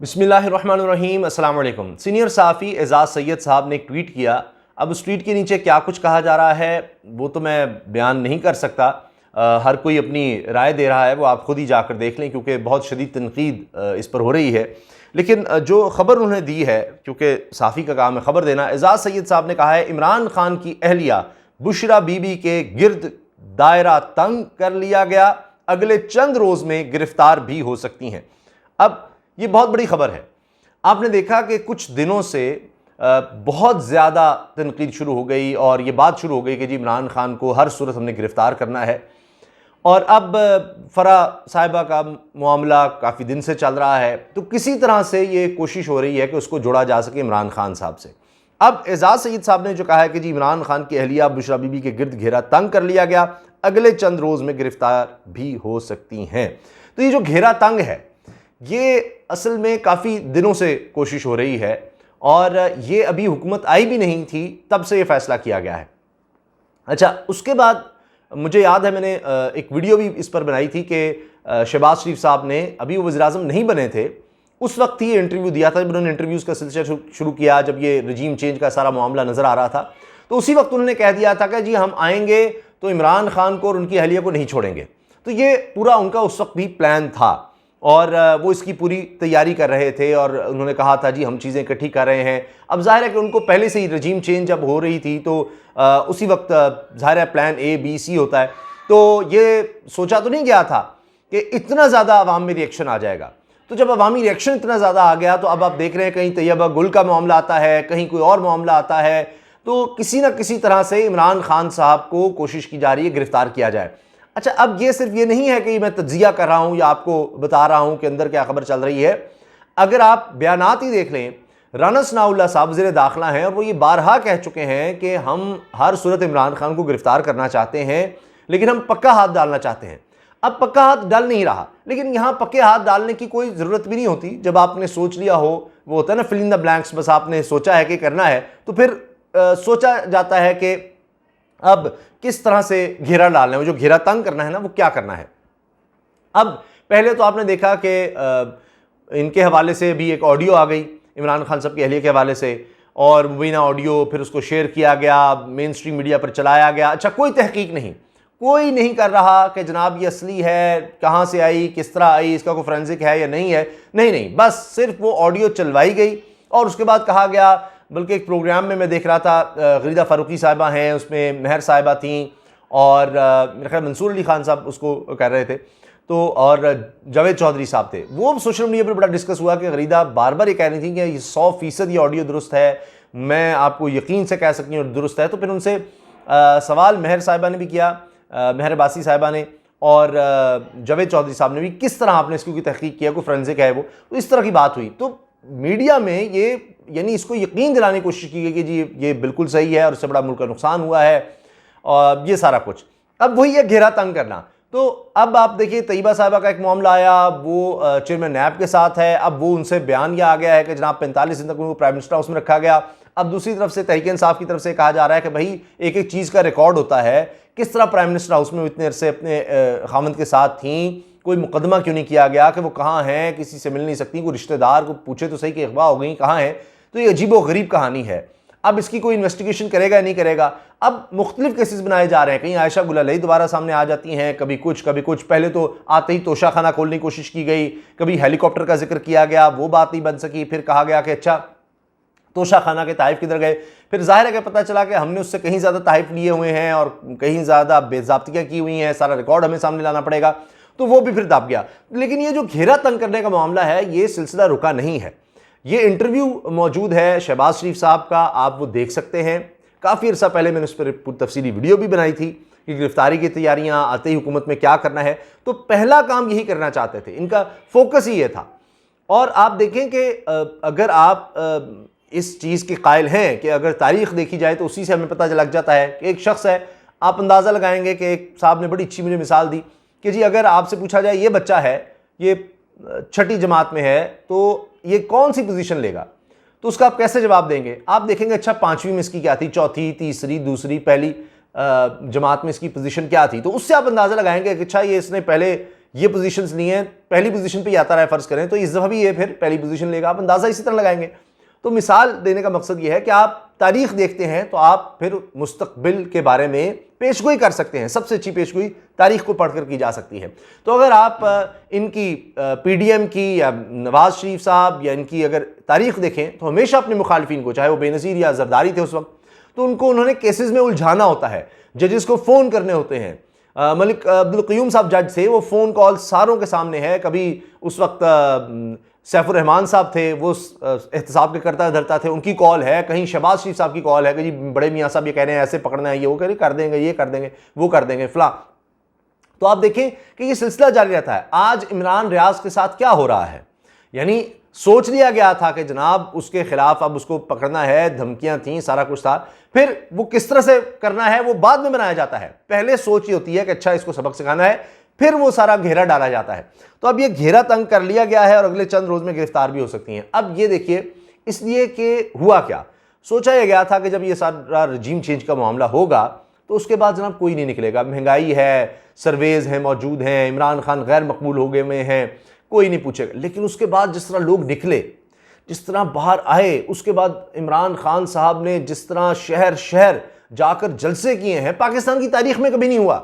बिस्मिल्लाहिर्रहमानिर्रहीम, अस्सलाम वालेकुम। सीनियर सहाफ़ी एजाज़ सैयद साहब ने एक ट्वीट किया। अब उस ट्वीट के नीचे क्या कुछ कहा जा रहा है वो तो मैं बयान नहीं कर सकता। हर कोई अपनी राय दे रहा है, वो आप खुद ही जाकर देख लें, क्योंकि बहुत शदीद तनकीद इस पर हो रही है। लेकिन जो ख़बर उन्होंने दी है, क्योंकि सहाफ़ी का काम है ख़बर देना, एजाज़ सैयद साहब ने कहा है इमरान खान की अहलिया बुशरा बीबी के गिर्द दायरा तंग कर लिया गया, अगले चंद रोज़ में गिरफ्तार भी हो सकती हैं। अब ये बहुत बड़ी खबर है। आपने देखा कि कुछ दिनों से बहुत ज़्यादा तनकीद शुरू हो गई और ये बात शुरू हो गई कि जी इमरान खान को हर सूरत हमने गिरफ़्तार करना है। और अब फ़रा साहिबा का मामला काफ़ी दिन से चल रहा है, तो किसी तरह से ये कोशिश हो रही है कि उसको जोड़ा जा सके इमरान खान साहब से। अब एजाज़ सईद साहब ने जो कहा है कि जी इमरान खान की अहलिया बुशरा बीबी के गिर्द घेरा तंग कर लिया गया, अगले चंद रोज़ में गिरफ़्तार भी हो सकती हैं। तो ये जो घेरा तंग है, ये असल में काफ़ी दिनों से कोशिश हो रही है और ये अभी हुकूमत आई भी नहीं थी तब से ये फ़ैसला किया गया है। अच्छा, उसके बाद मुझे याद है मैंने एक वीडियो भी इस पर बनाई थी कि शहबाज शरीफ साहब ने, अभी वो वज़ीर-ए-आज़म नहीं बने थे, उस वक्त ही इंटरव्यू दिया था जब उन्होंने इंटरव्यूज़ का सिलसिला शुरू किया, जब ये रजीम चेंज का सारा मामला नज़र आ रहा था। तो उसी वक्त उन्होंने कह दिया था कि जी हम आएंगे तो इमरान खान को और उनकी अहलिया को नहीं छोड़ेंगे। तो ये पूरा उनका उस वक्त भी प्लान था और वो इसकी पूरी तैयारी कर रहे थे और उन्होंने कहा था जी हम चीज़ें इकट्ठी कर रहे हैं। अब जाहिर है कि उनको पहले से ही रजीम चेंज जब हो रही थी तो उसी वक्त जाहिर है प्लान A, B, C होता है। तो ये सोचा तो नहीं गया था कि इतना ज़्यादा अवाम में रिएक्शन आ जाएगा। तो जब अवामी रिएक्शन इतना ज़्यादा आ गया तो अब आप देख रहे हैं कहीं तैयबा गुल का मामला आता है, कहीं कोई और मामला आता है, तो किसी न किसी तरह से इमरान खान साहब को कोशिश की जा रही है गिरफ्तार किया जाए। अच्छा, अब ये सिर्फ ये नहीं है कि मैं तज्जिया कर रहा हूं या आपको बता रहा हूं कि अंदर क्या खबर चल रही है। अगर आप बयानात ही देख लें, राना सनाउल्लाह साहब वज़ीर दाखिला हैं और वो ये बारहा कह चुके हैं कि हम हर सूरत इमरान खान को गिरफ्तार करना चाहते हैं, लेकिन हम पक्का हाथ डालना चाहते हैं। अब पक्का हाथ डाल नहीं रहा, लेकिन यहाँ पक्के हाथ डालने की कोई ज़रूरत भी नहीं होती। जब आपने सोच लिया हो, वो होता है ना फिल इन द ब्लैंक्स, बस आपने सोचा है कि करना है तो फिर सोचा जाता है कि अब किस तरह से घेरा डालना है, वो जो घेरा तंग करना है ना, वो क्या करना है। अब पहले तो आपने देखा कि इनके हवाले से भी एक ऑडियो आ गई इमरान खान साहब की अहलिया के हवाले से, और मुबीना ऑडियो फिर उसको शेयर किया गया, मेन स्ट्रीम मीडिया पर चलाया गया। अच्छा, कोई तहकीक नहीं, कोई नहीं कर रहा कि जनाब ये असली है, कहाँ से आई, किस तरह आई, इसका कोई फोरेंसिक है या नहीं है। नहीं, बस सिर्फ वो ऑडियो चलवाई गई और उसके बाद कहा गया, बल्कि एक प्रोग्राम में मैं देख रहा था, गरीदा फ़ारूकी साहिबा हैं उसमें, महर साहिबा थी और मेरे ख्याल मंसूर अली खान साहब उसको कर रहे थे, तो और जावेद चौधरी साहब थे। वो सोशल मीडिया पर बड़ा डिस्कस हुआ कि गरीदा बार बार ये कह रही थी कि ये 100% ये ऑडियो दुरुस्त है, मैं आपको यकीन से कह सकती हूँ दुरुस्त है। तो फिर उनसे सवाल महर साहिबा ने भी किया, महर बासी साहिबा ने, और जावेद चौधरी साहब ने भी, किस तरह आपने इसकी तहकीक किया, कोई फोरेंसिक है वो, तो इस तरह की बात हुई। तो मीडिया में ये यानी इसको यकीन दिलाने की कोशिश की गई कि जी ये बिल्कुल सही है और इससे बड़ा मुल्क का नुकसान हुआ है और ये सारा कुछ। अब वही है घेरा तंग करना। तो अब आप देखिए, तैयबा साहिबा का एक मामला आया, वो चेयरमैन नैब के साथ है। अब वो उनसे बयान यह आ गया है कि जनाब 45 दिन तक उनको प्राइम मिनिस्टर हाउस में रखा गया। अब दूसरी तरफ से तहरीक इंसाफ की तरफ से कहा जा रहा है कि भाई एक एक चीज़ का रिकॉर्ड होता है, किस तरह प्राइम मिनिस्टर हाउस में इतने अरसे अपने खामंद के साथ थी, कोई मुकदमा क्यों नहीं किया गया कि वो कहाँ हैं, किसी से मिल नहीं सकती, कोई रिश्तेदार को पूछे तो सही कि अगवा हो गई, कहाँ हैं। तो ये अजीब व गरीब कहानी है। अब इसकी कोई इन्वेस्टिगेशन करेगा या नहीं करेगा। अब मुख्तलिफ केसेस बनाए जा रहे हैं, कहीं आयशा गुल अलई दोबारा सामने आ जाती हैं, कभी कुछ कभी कुछ। पहले तो आते ही तोशा खाना खोलने की कोशिश की गई, कभी हेलीकॉप्टर का जिक्र किया गया, वो बात नहीं बन सकी। फिर कहा गया कि अच्छा तोशा खाना के तहफ़ किधर गए। फिर जाहिर है कि पता चला कि हमने उससे कहीं ज़्यादा तहफ़ लिए हुए हैं और कहीं ज़्यादा बेज़ाब्तियाँ की हुई हैं, सारा रिकॉर्ड हमें सामने लाना पड़ेगा। तो वो भी फिर दब गया। लेकिन ये जो घेरा तंग करने का मामला है, ये सिलसिला रुका नहीं है। ये इंटरव्यू मौजूद है शहबाज शरीफ साहब का, आप वो देख सकते हैं। काफ़ी अर्सा पहले मैंने उस पर पूरी तफसीली वीडियो भी बनाई थी कि गिरफ्तारी की तैयारियां, आते ही हुकूमत में क्या करना है। तो पहला काम यही करना चाहते थे, इनका फोकस ही ये था। और आप देखें कि अगर आप इस चीज़ के कायल हैं कि अगर तारीख़ देखी जाए तो उसी से हमें पता लग जाता है कि एक शख्स है, आप अंदाज़ा लगाएंगे कि एक साहब ने बड़ी अच्छी मुझे मिसाल दी कि जी अगर आपसे पूछा जाए ये बच्चा है, ये 6ठी जमात में है, तो ये कौन सी पोजीशन लेगा, तो उसका आप कैसे जवाब देंगे। आप देखेंगे अच्छा 5वीं में इसकी क्या थी, चौथी, तीसरी, दूसरी, पहली जमात में इसकी पोजीशन क्या थी, तो उससे आप अंदाज़ा लगाएंगे कि अच्छा ये इसने पहले ये पोजीशंस ली हैं, पहली पोजीशन पे आता रहा है, फर्ज करें तो इस दफ़ा भी ये फिर पहली पोजीशन लेगा, आप अंदाज़ा इसी तरह लगाएंगे। तो मिसाल देने का मकसद ये है कि आप तारीख देखते हैं तो आप फिर मुस्तकबिल के बारे में पेशगोई कर सकते हैं। सबसे अच्छी पेशगोई तारीख को पढ़कर की जा सकती है। तो अगर आप इनकी पीडीएम की या नवाज शरीफ साहब या इनकी अगर तारीख देखें तो हमेशा अपने मुखालिफिन को, चाहे वो बेनज़ीर या जरदारी थे उस वक्त, तो उनको उन्होंने केसेस में उलझाना होता है, जजेस को फ़ोन करने होते हैं। मलिक अब्दुल क़य्यूम साहब जज थे, वो फ़ोन कॉल सारों के सामने है। कभी उस वक्त सैफुर रहमान साहब थे, वो एहतसाब के करता धरता थे, उनकी कॉल है। कहीं शहबाज शरीफ साहब की कॉल है कि जी बड़े मियाँ साहब ये कह रहे हैं ऐसे पकड़ना है, ये वो कह रहे कर देंगे, ये कर देंगे, वो कर देंगे फला। तो आप देखें कि ये सिलसिला जारी रहता है। आज इमरान रियाज के साथ क्या हो रहा है, यानी सोच लिया गया था कि जनाब उसके खिलाफ अब उसको पकड़ना है, धमकियां थी, सारा कुछ था, फिर वो किस तरह से करना है वो बाद में बनाया जाता है। पहले सोच ये होती है कि अच्छा इसको सबक सिखाना है, फिर वो सारा घेरा डाला जाता है। तो अब ये घेरा तंग कर लिया गया है और अगले चंद रोज में गिरफ्तार भी हो सकती हैं। अब ये देखिए, इसलिए कि हुआ क्या, सोचा यह गया था कि जब ये सारा रजीम चेंज का मामला होगा तो उसके बाद जनाब कोई नहीं निकलेगा। महंगाई है, सर्वेज हैं मौजूद हैं, इमरान खान गैर मकबूल हो गए में हैं, कोई नहीं पूछेगा। लेकिन उसके बाद जिस तरह लोग निकले, जिस तरह बाहर आए, उसके बाद इमरान खान साहब ने जिस तरह शहर शहर जाकर जलसे किए हैं, पाकिस्तान की तारीख में कभी नहीं हुआ।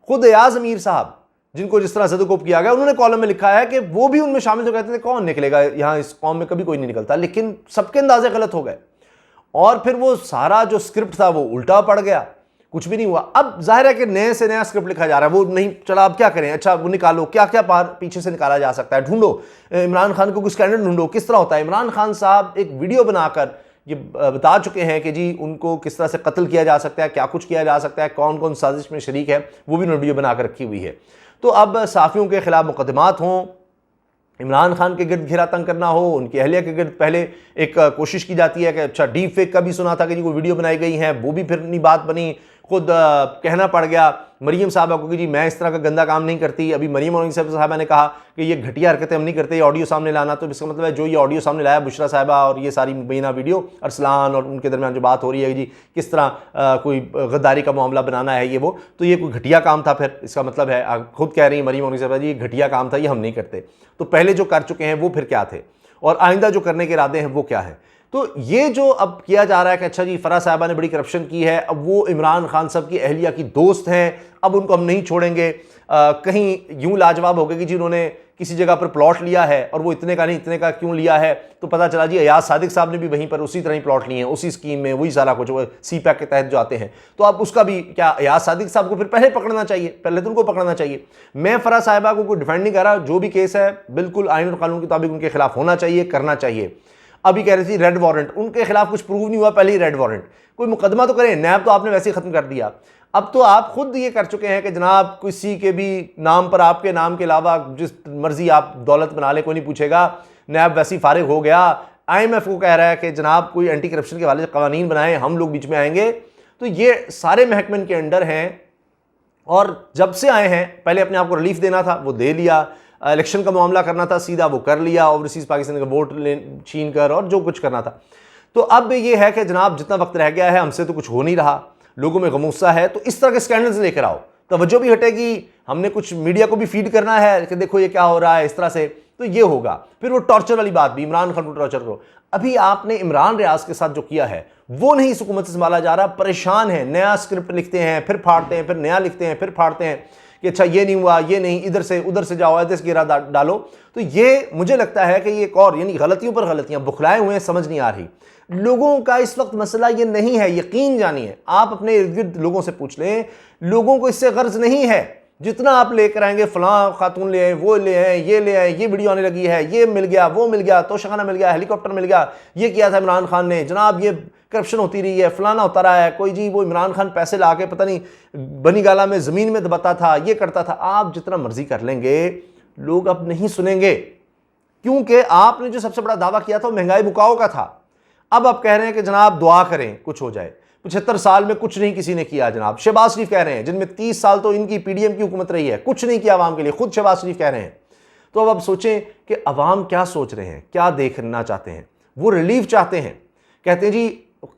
खुद एयाज अमीर साहब, जिनको जिस तरह सदुकोप किया गया, उन्होंने कॉलम में लिखा है कि वो भी उनमें शामिल, तो कहते थे कौन निकलेगा यहाँ, इस कौम में कभी कोई नहीं निकलता। लेकिन सबके अंदाजे गलत हो गए और फिर वो सारा जो स्क्रिप्ट था वो उल्टा पड़ गया, कुछ भी नहीं हुआ। अब जाहिर है कि नए से नया स्क्रिप्ट लिखा जा रहा है, वो नहीं चला, अब क्या करें, अच्छा वो निकालो, क्या क्या पीछे से निकाला जा सकता है, ढूंढो इमरान खान को, कुछ स्कैंडल ढूंढो, किस तरह होता है। इमरान खान साहब एक वीडियो बनाकर ये बता चुके हैं कि जी उनको किस तरह से कत्ल किया जा सकता है, क्या कुछ किया जा सकता है, कौन कौन साजिश में शरीक है, वो भी उन्होंने वीडियो बनाकर रखी हुई है। तो अब साफ़ियों के खिलाफ मुकदमात हों, इमरान खान के गिर्द घेरा तंग करना हो, उनकी अहलिया के गिर्द पहले एक कोशिश की जाती है कि अच्छा डीप फेक का भी सुना था कि जी कोई वीडियो बनाई गई है, वो भी फिर नहीं बात बनी, खुद कहना पड़ गया मरीम साहबा को कि जी मैं इस तरह का गंदा काम नहीं करती। अभी मरीम और साहबा ने कहा कि ये घटिया हरकतें हम नहीं करते, ये ऑडियो सामने लाना। तो इसका मतलब है जो ये ऑडियो सामने लाया बुशरा साहबा और ये सारी मुबैना वीडियो अरसलान और उनके दरमियान जो बात हो रही है जी किस तरह कोई गद्दारी का मामला बनाना है ये वो, तो ये कोई घटिया काम था। फिर इसका मतलब है खुद कह रही है मरीम और साहबा जी ये घटिया काम था, ये हम नहीं करते। तो पहले जो कर चुके हैं वो फिर क्या थे और आइंदा जो करने के इरादे हैं वो क्या है। तो ये जो अब किया जा रहा है कि अच्छा जी फराह साहबा ने बड़ी करप्शन की है, अब वो इमरान खान साहब की अहलिया की दोस्त हैं, अब उनको हम नहीं छोड़ेंगे। कहीं यूं लाजवाब हो गया कि जी उन्होंने किसी जगह पर प्लॉट लिया है और वो इतने का नहीं इतने का क्यों लिया है, तो पता चला जी अयाज सादिक साहब ने भी वहीं पर उसी तरह ही प्लॉट लिए हैं, उसी स्कीम में वही सारा कुछ, सी पैक के तहत जो आते हैं। तो अब उसका भी क्या, अयाज सादिक साहब को फिर पहले पकड़ना चाहिए, पहले तो उनको पकड़ना चाहिए। मैं फराह साहिबा को कोई डिफेंड नहीं कर रहा, जो भी केस है बिल्कुल आइन और कानून के मुताबिक उनके खिलाफ होना चाहिए, करना चाहिए। अभी कह रही थी रेड वारंट, उनके खिलाफ कुछ प्रूव नहीं हुआ, पहले ही रेड वारंट, कोई मुकदमा तो करें, नैब तो आपने वैसे ही खत्म कर दिया। अब तो आप खुद ये कर चुके हैं कि जनाब किसी के भी नाम पर, आपके नाम के अलावा जिस मर्जी आप दौलत बना ले, कोई नहीं पूछेगा, नैब वैसे ही फारिग हो गया। IMF को कह रहा है कि जनाब कोई एंटी करप्शन के वाले कवानीन बनाए, हम लोग बीच में आएंगे। तो ये सारे महकमे के अंडर हैं और जब से आए हैं पहले अपने आप को रिलीफ देना था वो दे लिया, इलेक्शन का मामला करना था सीधा वो कर लिया, ओवरसीज पाकिस्तान का वोट छीन कर और जो कुछ करना था। तो अब ये है कि जनाब जितना वक्त रह गया है हमसे तो कुछ हो नहीं रहा, लोगों में गमूसा है, तो इस तरह के स्कैंडल्स लेकर आओ, तवज्जो भी हटेगी, हमने कुछ मीडिया को भी फीड करना है कि देखो ये क्या हो रहा है इस तरह से, तो ये होगा। फिर वो टॉर्चर वाली बात भी, इमरान खान को टॉर्चर करो। अभी आपने इमरान रियाज के साथ जो किया है वो नहीं इस हुकूमत से संभाला जा रहा, परेशान है, नया स्क्रिप्ट लिखते हैं फिर फाड़ते हैं, फिर नया लिखते हैं फिर फाड़ते हैं कि अच्छा ये नहीं हुआ, ये नहीं, इधर से उधर से जाओ, इधर से गिरा डालो। तो ये मुझे लगता है कि ये एक और यानी गलतियों पर गलतियां, बुखलाए हुए हैं, समझ नहीं आ रही लोगों का। इस वक्त मसला ये नहीं है, यकीन जानिए, आप अपने इर्द गिर्द लोगों से पूछ लें, लोगों को इससे गर्ज नहीं है। जितना आप लेकर आएंगे फलां खातून ले आए, वो ले आए, ये ले आए, ये वीडियो आने लगी है, ये मिल गया, वो मिल गया, तोशाखाना मिल गया, हेलीकॉप्टर मिल गया, ये किया था इमरान खान ने, जनाब ये करप्शन होती रही है, फलाना होता रहा है, कोई जी वो इमरान खान पैसे ला के पता नहीं बनी गाला में ज़मीन में दबाता था, ये करता था। आप जितना मर्जी कर लेंगे लोग अब नहीं सुनेंगे, क्योंकि आपने जो सबसे बड़ा दावा किया था वो महंगाई मुकाओ का था। अब आप कह रहे हैं कि जनाब दुआ करें कुछ हो जाए। 75 साल में कुछ नहीं किसी ने किया जनाब, शहबाज शरीफ कह रहे हैं, जिनमें 30 साल तो इनकी पीडीएम की हुकूमत रही है, कुछ नहीं किया आवाम के लिए, खुद शहबाज शरीफ कह रहे हैं। तो अब आप सोचें कि अवाम क्या सोच रहे हैं, क्या देखना चाहते हैं। वो रिलीफ चाहते हैं, कहते हैं जी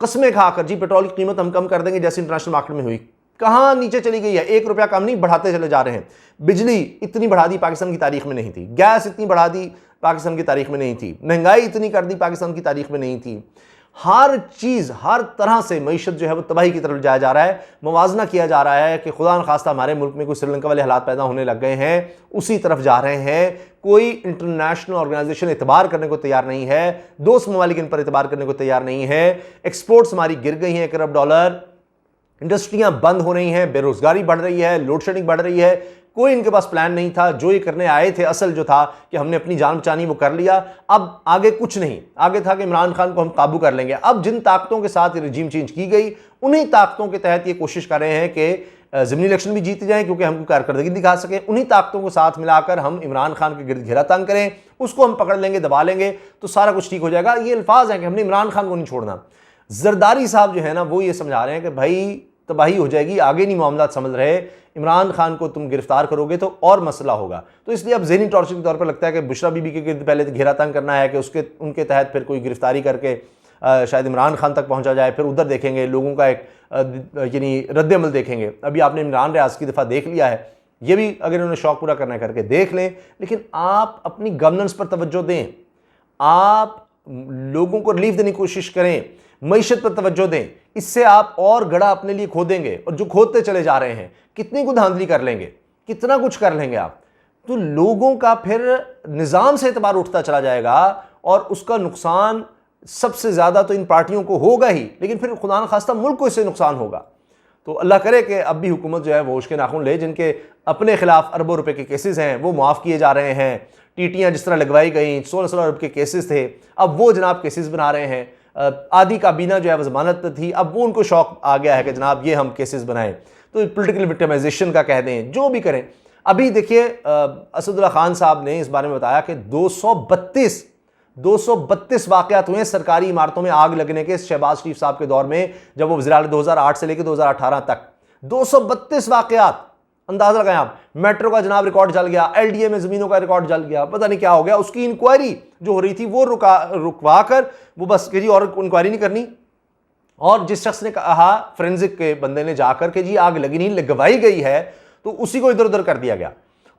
कस्में खाकर जी पेट्रोल की कीमत हम कम कर देंगे जैसे इंटरनेशनल मार्केट में हुई, कहां नीचे चली गई है, 1 रुपया कम नहीं, बढ़ाते चले जा रहे हैं। बिजली इतनी बढ़ा दी पाकिस्तान की तारीख में नहीं थी, गैस इतनी बढ़ा दी पाकिस्तान की तारीख में नहीं थी, महंगाई इतनी कर दी पाकिस्तान की तारीख में नहीं थी। हर चीज़, हर तरह से मईशत जो है वो तबाही की तरफ जाया जा रहा है। मवाजना किया जा रहा है कि खुदा न खास्ता हमारे मुल्क में कोई श्रीलंका वाले हालात पैदा होने लग गए हैं, उसी तरफ जा रहे हैं। कोई इंटरनेशनल ऑर्गेनाइजेशन एतबार करने को तैयार नहीं है, दोस्त ममालिक इन पर एतबार करने को तैयार नहीं है। एक्सपोर्ट्स हमारी गिर गई हैं, $1 अरब, इंडस्ट्रियां बंद हो रही हैं, बेरोजगारी बढ़ रही है, लोड शेडिंग बढ़ रही है। कोई इनके पास प्लान नहीं था। जो ये करने आए थे, असल जो था कि हमने अपनी जान बचानी, वो कर लिया। अब आगे कुछ नहीं, आगे था कि इमरान खान को हम काबू कर लेंगे। अब जिन ताकतों के साथ रजीम चेंज की गई, उन्हीं ताकतों के तहत ये कोशिश कर रहे हैं कि ज़िमनी इलेक्शन भी जीते जाएं, क्योंकि हमको कारकर्दगी दिखा सकें। उन्हीं ताकतों को साथ मिलाकर हम इमरान खान के गिरद घेरा तंग करें, उसको हम पकड़ लेंगे, दबा लेंगे, तो सारा कुछ ठीक हो जाएगा। ये अल्फाज हैं कि हमने इमरान खान को नहीं छोड़ना। जरदारी साहब जो है ना, वो ये समझा रहे हैं कि भाई तबाही हो जाएगी, आगे नहीं मामला समझ रहे, इमरान खान को तुम गिरफ्तार करोगे तो और मसला होगा। तो इसलिए अब ज़हनी टॉर्चर के तौर पर लगता है कि बुशरा बीबी के गिर्द पहले तो घेरा तंग करना है कि उनके तहत फिर कोई गिरफ्तारी करके शायद इमरान खान तक पहुंचा जाए, फिर उधर देखेंगे लोगों का एक यानी रद्द अमल देखेंगे। अभी आपने इमरान रियाज की दफ़ा देख लिया है, ये भी अगर उन्होंने शौक पूरा करना है करके देख लें, लेकिन आप अपनी गवर्नेंस पर तवज्जो दें, आप लोगों को रिलीफ देने की कोशिश करें, मईशत पर तवज्जो दें। इससे आप और गड़ा अपने लिए खोदेंगे, और जो खोदते चले जा रहे हैं, कितनी कुछ धांधली कर लेंगे, कितना कुछ कर लेंगे आप, तो लोगों का फिर निज़ाम से एतबार उठता चला जाएगा, और उसका नुकसान सबसे ज़्यादा तो इन पार्टियों को होगा ही, लेकिन फिर खुदा न खास्ता मुल्क को इससे नुकसान होगा। तो अल्लाह करे कि अब भी हुकूमत जो है वो उसके नाखून ले। जिनके अपने खिलाफ अरबों रुपए के केसेस हैं, वो माफ़ किए जा रहे हैं। टीटियाँ जिस तरह लगवाई गई, 16 अरब के केसेस थे, अब वो जनाब केसेस बना रहे हैं। आधी काबीना जो है वो ज़मानत थी, अब वो उनको शौक आ गया है कि जनाब ये हम केसेस बनाएं, तो पॉलिटिकल विक्टिमाइजेशन का कह दें, जो भी करें। अभी देखिए असदुल्ला खान साहब ने इस बारे में बताया कि 232 वाक़यात हुए सरकारी इमारतों में आग लगने के शहबाज शरीफ साहब के दौर में, जब वो वज़ीर आला 2008 से लेकर 2018 तक 232 वाक़यात। अंदाजा लगाएं आप। मेट्रो का जनाब रिकॉर्ड जल गया, एलडीए में जमीनों का रिकॉर्ड जल गया, पता नहीं क्या हो गया। उसकी इंक्वायरी जो हो रही थी वो रुकवा कर वो बस कि जी और इंक्वायरी नहीं करनी। और जिस शख्स ने कहा, फोरेंसिक के बंदे ने जाकर के जी आग लगी नहीं, लगवाई गई है, तो उसी को इधर उधर कर दिया गया।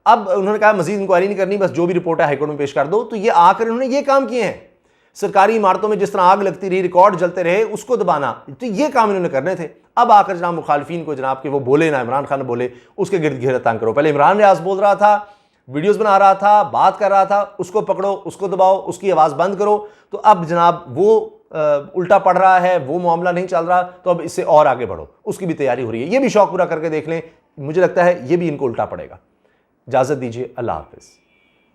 अब उन्होंने कहा मजीद इंक्वायरी नहीं करनी, बस जो भी रिपोर्ट है हाईकोर्ट में पेश कर दो। तो ये आकर उन्होंने ये काम किए हैं। सरकारी इमारतों में जिस तरह आग लगती रही, रिकॉर्ड जलते रहे, उसको दबाना, तो ये काम इन्होंने करने थे। अब आकर जनाब मुखालिफिन को जनाब के वो बोले ना, इमरान खान बोले, उसके गिर्द घेरा तंग करो। पहले इमरान रियाज बोल रहा था, वीडियोस बना रहा था, बात कर रहा था, उसको पकड़ो, उसको दबाओ, उसकी आवाज़ बंद करो। तो अब जनाब वो उल्टा पड़ रहा है, वो मामला नहीं चल रहा, तो अब इससे और आगे बढ़ो, उसकी भी तैयारी हो रही है। ये भी शौक पूरा करके देख लें, मुझे लगता है ये भी इनको उल्टा पड़ेगा। इजाज़त दीजिए, अल्लाह हाफ़िज़।